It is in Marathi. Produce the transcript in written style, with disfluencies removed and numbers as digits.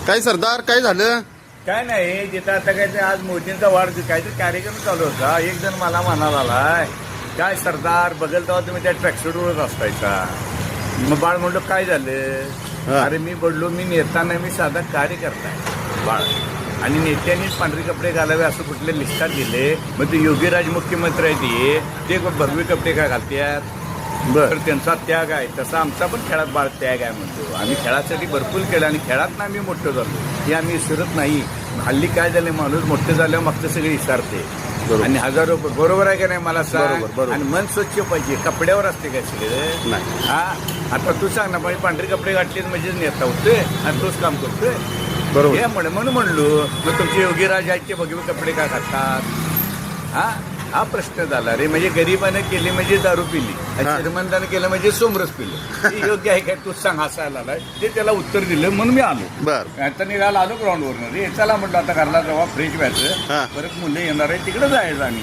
काय सरदार काय झालं? काय नाही जिथं आता काय ते आज मोदींचा वाढदिवस काहीतरी कार्यक्रम चालू होता. एक जण मला म्हणाला आलाय, काय सरदार बघल तेव्हा तुम्ही त्या ट्रॅकसूटवरच असतायचा. मग बाळ म्हणलो काय झालं? अरे मी बोललो मी नेता नाही, मी साधा कार्यकर्ता आहे बाळ. आणि नेत्यांनीच पांढरे कपडे घालावे असं कुठले लिस्टात दिले. मग ते योगीराज मुख्यमंत्री आहे ते भगवे कपडे काय घालतात? तर त्यांचा त्याग आहे, तसा आमचा पण खेळात बाळ त्याग आहे म्हणतो. आम्ही खेळासाठी भरपूर केलं आणि खेळात ना आम्ही मोठं झालो हे आम्ही विसरत नाही. हल्ली काय झालं, माणूस मोठं झाल्यावर मग सगळे विसरते. आणि हजारो बरोबर आहे का नाही मला सांग. आणि मन स्वच्छ पाहिजे, कपड्यावर असते काय सगळे. हा आता तू सांग ना, पांढरे कपडे घातले म्हणजे नेता होतोय आणि तोच काम करतोय बरोबर. हे म्हणून म्हणलो मग तुमचे योगीराज आहेत ते भगवे कपडे का घालतात? हा प्रश्न झाला रे. म्हणजे गरिबानं केली म्हणजे दारू पिली, श्रीमंतानं केलं म्हणजे सोमरस पिलं. हे योग्य आहे काय तू सांग? हसायला आलाय ते त्याला उत्तर दिलं म्हणून मी आलो. बर आता निघाला आलो ग्राउंडवर रे. चला म्हटलं आता घरला जेव्हा फ्रेश व्हायचं, परत मुलं येणार आहे तिकडे जायचं. आणि